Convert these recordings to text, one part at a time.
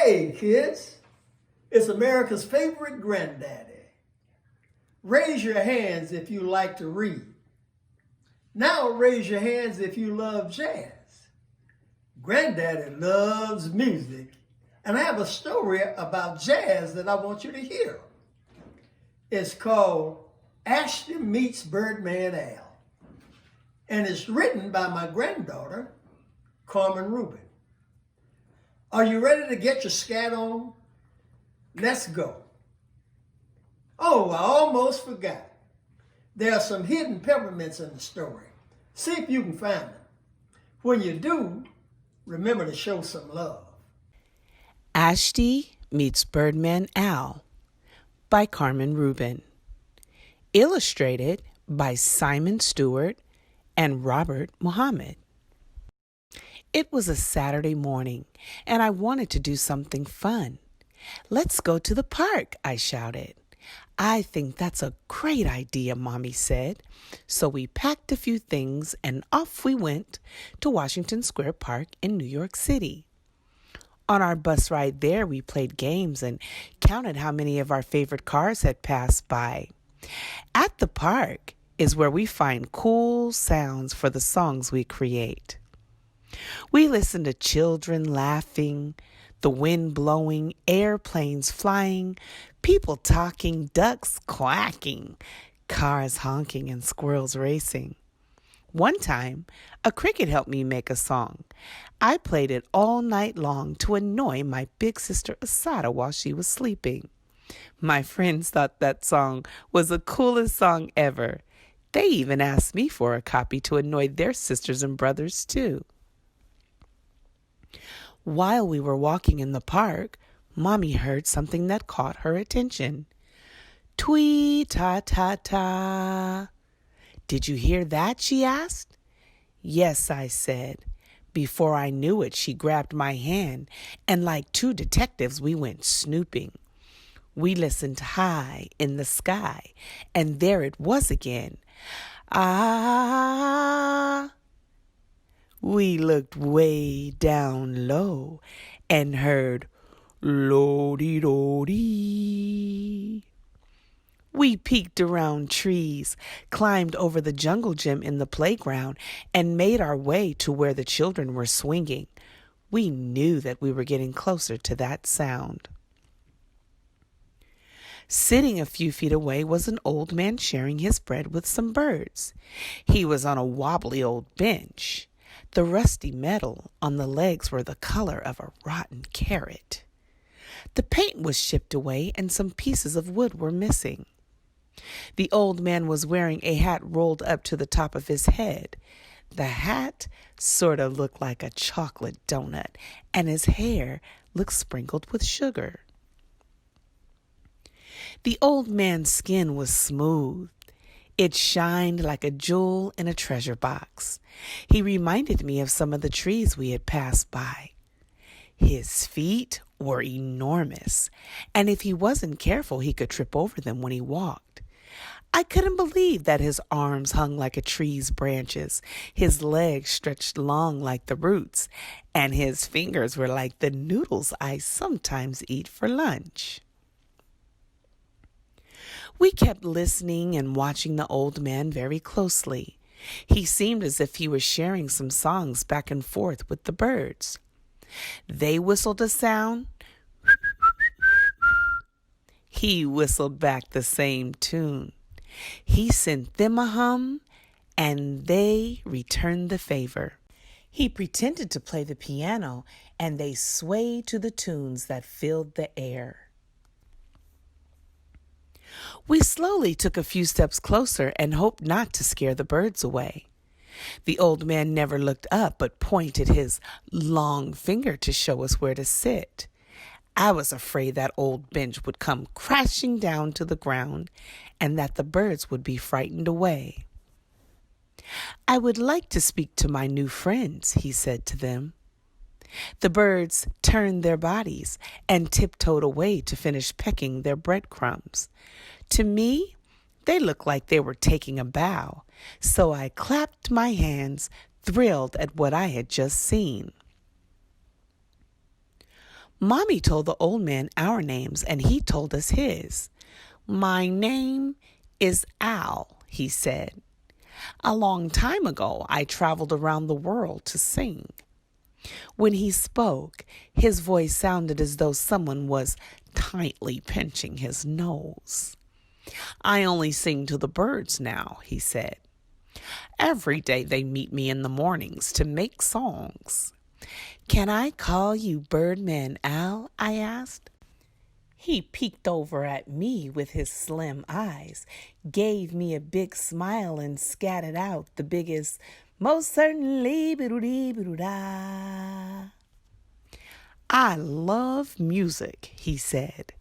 Hey kids, it's America's favorite granddaddy. Raise your hands if you like to read. Now raise your hands if you love jazz. Granddaddy loves music, and I have a story about jazz that I want you to hear. It's called Ashti meets Birdman-Al, and it's written by my granddaughter, Carmen Rubin. Are you ready to get your scat on? Let's go. Oh, I almost forgot. There are some hidden peppermints in the story. See if you can find them. When you do, remember to show some love. Ashti meets Birdman-Al by Carmen Rubin. Illustrated by Simon Stewart and Robert Muhammad. It was a Saturday morning, and I wanted to do something fun. "Let's go to the park," I shouted. "I think that's a great idea," Mommy said. So we packed a few things and off we went to Washington Square Park in New York City. On our bus ride there, we played games and counted how many of our favorite cars had passed by. At the park is where we find cool sounds for the songs we create. We listen to children laughing, the wind blowing, airplanes flying, people talking, ducks quacking, cars honking, and squirrels racing. One time, a cricket helped me make a song. I played it all night long to annoy my big sister Asada while she was sleeping. My friends thought that song was the coolest song ever. They even asked me for a copy to annoy their sisters and brothers too. While we were walking in the park, Mommy heard something that caught her attention. Twee-ta-ta-ta. "Did you hear that?" she asked. "Yes," I said. Before I knew it, she grabbed my hand, and like two detectives, we went snooping. We listened high in the sky, and there it was again. Ah! We looked way down low and heard lo-dee-do-dee. We peeked around trees, climbed over the jungle gym in the playground, and made our way to where the children were swinging. We knew that we were getting closer to that sound. Sitting a few feet away was an old man sharing his bread with some birds. He was on a wobbly old bench. The rusty metal on the legs were the color of a rotten carrot. The paint was chipped away and some pieces of wood were missing. The old man was wearing a hat rolled up to the top of his head. The hat sort of looked like a chocolate donut, and his hair looked sprinkled with sugar. The old man's skin was smooth. It shined like a jewel in a treasure box. He reminded me of some of the trees we had passed by. His feet were enormous, and if he wasn't careful, he could trip over them when he walked. I couldn't believe that his arms hung like a tree's branches, his legs stretched long like the roots, and his fingers were like the noodles I sometimes eat for lunch. We kept listening and watching the old man very closely. He seemed as if he was sharing some songs back and forth with the birds. They whistled a sound. He whistled back the same tune. He sent them a hum, and they returned the favor. He pretended to play the piano, and they swayed to the tunes that filled the air. We slowly took a few steps closer and hoped not to scare the birds away. The old man never looked up but pointed his long finger to show us where to sit. I was afraid that old bench would come crashing down to the ground and that the birds would be frightened away. "I would like to speak to my new friends," he said to them. The birds turned their bodies and tiptoed away to finish pecking their breadcrumbs. To me, they looked like they were taking a bow, so I clapped my hands, thrilled at what I had just seen. Mommy told the old man our names, and he told us his. My name is Al, he said. A long time ago, I traveled around the world to sing. When he spoke, his voice sounded as though someone was tightly pinching his nose. I only sing to the birds now, he said. Every day they meet me in the mornings to make songs. Can I call you Birdman-Al? I asked. He peeked over at me with his slim eyes, gave me a big smile, and scattered out the biggest, most certainly, bidoo-dee-bidoo-da. I love music, he said.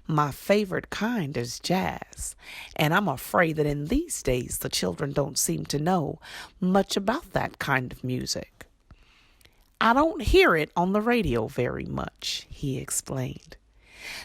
My favorite kind is jazz, and I'm afraid that in these days the children don't seem to know much about that kind of music. I don't hear it on the radio very much, he explained.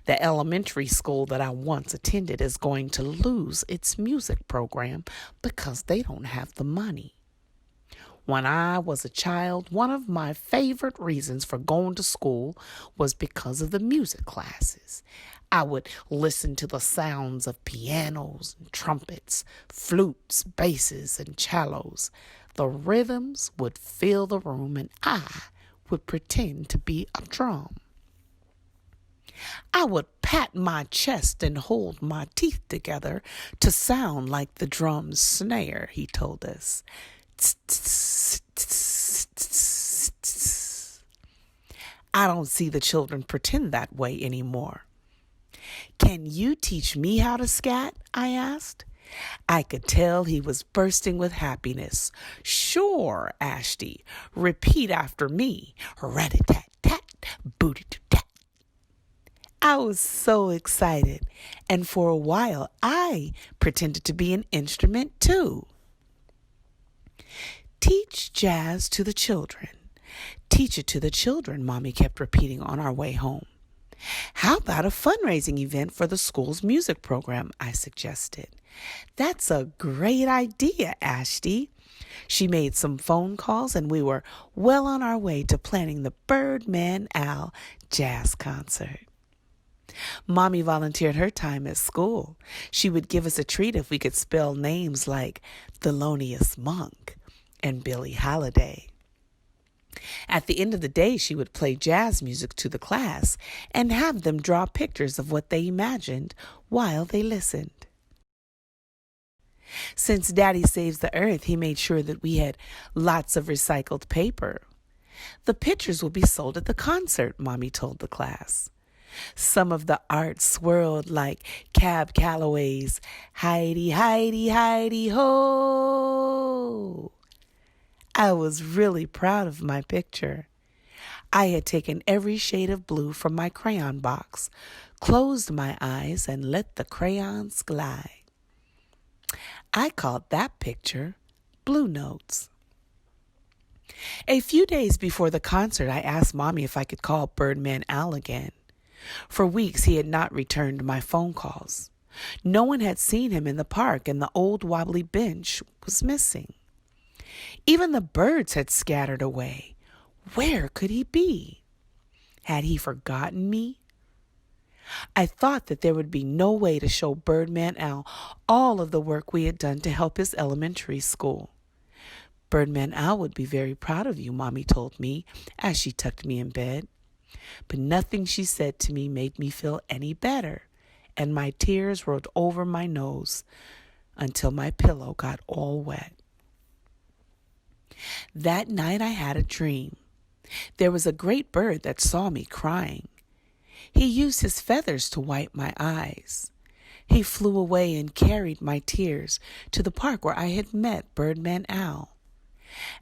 The elementary school that I once attended is going to lose its music program because they don't have the money. When I was a child, one of my favorite reasons for going to school was because of the music classes. I would listen to the sounds of pianos and trumpets, flutes, basses, and cellos. The rhythms would fill the room, and I would pretend to be a drum. I would pat my chest and hold my teeth together to sound like the drum's snare, he told us. I don't see the children pretend that way anymore. Can you teach me how to scat? I asked. I could tell he was bursting with happiness. Sure, Ashti. Repeat after me. Rat-a-tat-tat, booty-tat. I was so excited, and for a while I pretended to be an instrument too. Teach jazz to the children. Teach it to the children, Mommy kept repeating on our way home. How about a fundraising event for the school's music program? I suggested. That's a great idea, Ashti. She made some phone calls, and we were well on our way to planning the Birdman-Al jazz concert. Mommy volunteered her time at school. She would give us a treat if we could spell names like Thelonious Monk and Billie Holiday. At the end of the day, she would play jazz music to the class and have them draw pictures of what they imagined while they listened. Since Daddy saves the earth, he made sure that we had lots of recycled paper. The pictures will be sold at the concert, Mommy told the class. Some of the art swirled like Cab Calloway's Heidi, Heidi, Heidi, ho. I was really proud of my picture. I had taken every shade of blue from my crayon box, closed my eyes, and let the crayons glide. I called that picture Blue Notes. A few days before the concert, I asked Mommy if I could call Birdman-Al again. For weeks, he had not returned my phone calls. No one had seen him in the park, and the old wobbly bench was missing. Even the birds had scattered away. Where could he be? Had he forgotten me? I thought that there would be no way to show Birdman-Al all of the work we had done to help his elementary school. Birdman-Al would be very proud of you, Mommy told me as she tucked me in bed. But nothing she said to me made me feel any better, and my tears rolled over my nose until my pillow got all wet. That night I had a dream. There was a great bird that saw me crying. He used his feathers to wipe my eyes. He flew away and carried my tears to the park where I had met Birdman-Al.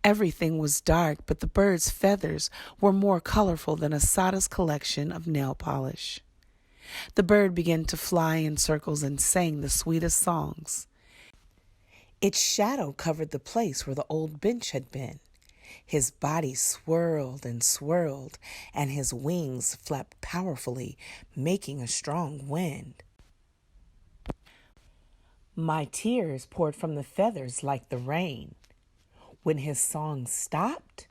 Everything was dark, but the bird's feathers were more colorful than a sawdust collection of nail polish. The bird began to fly in circles and sang the sweetest songs. Its shadow covered the place where the old bench had been. His body swirled and swirled, and his wings flapped powerfully, making a strong wind. My tears poured from the feathers like the rain. When his song stopped,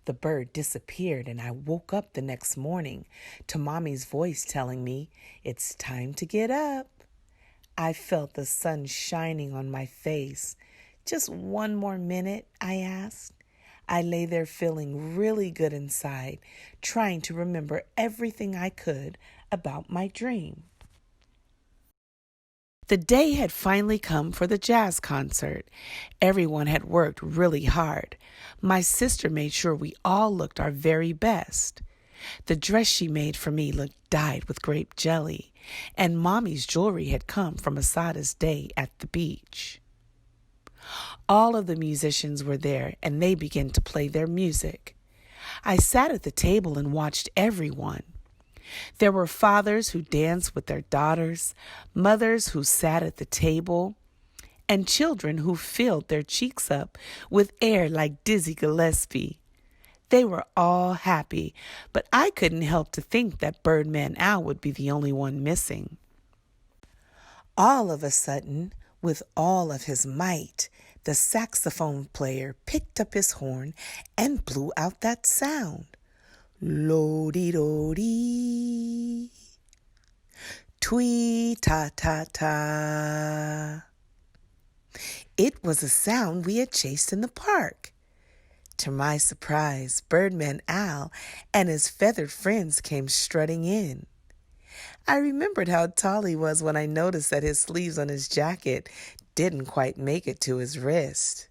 The bird disappeared, and I woke up the next morning to Mommy's voice telling me it's time to get up. I felt the sun shining on my face. Just one more minute, I asked. I lay there feeling really good inside, trying to remember everything I could about my dream. The day had finally come for the jazz concert. Everyone had worked really hard. My sister made sure we all looked our very best. The dress she made for me looked dyed with grape jelly, and Mommy's jewelry had come from Asada's day at the beach. All of the musicians were there, and they began to play their music. I sat at the table and watched everyone. There were fathers who danced with their daughters, mothers who sat at the table, and children who filled their cheeks up with air like Dizzy Gillespie. They were all happy, but I couldn't help to think that Birdman-Al would be the only one missing. All of a sudden, with all of his might, the saxophone player picked up his horn and blew out that sound. Lo-dee-do-dee, twee-ta-ta-ta. It was a sound we had chased in the park. To my surprise, Birdman-Al and his feathered friends came strutting in. I remembered how tall he was when I noticed that his sleeves on his jacket didn't quite make it to his wrist.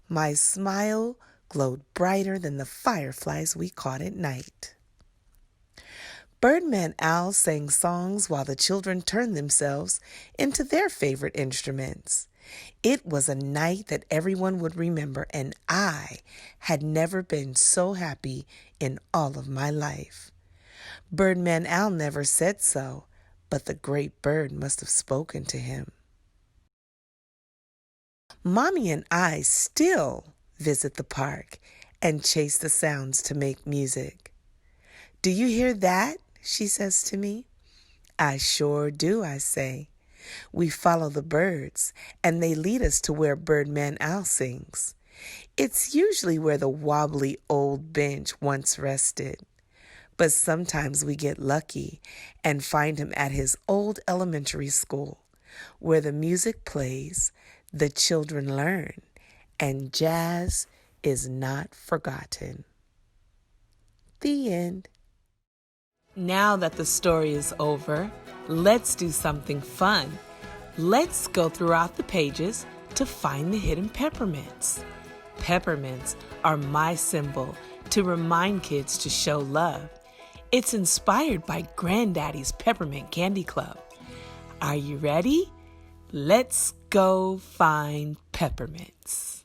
My smile glowed brighter than the fireflies we caught at night. Birdman-Al sang songs while the children turned themselves into their favorite instruments. It was a night that everyone would remember, and I had never been so happy in all of my life. Birdman-Al never said so, but the great bird must have spoken to him. Mommy and I still visit the park and chase the sounds to make music. Do you hear that? She says to me. I sure do, I say. We follow the birds, and they lead us to where Birdman-Al sings. It's usually where the wobbly old bench once rested. But sometimes we get lucky and find him at his old elementary school, where the music plays, the children learn, and jazz is not forgotten. The end. Now that the story is over, let's do something fun. Let's go throughout the pages to find the hidden peppermints. Peppermints are my symbol to remind kids to show love. It's inspired by Granddaddy's Peppermint Candy Club. Are you ready? Let's go find peppermints.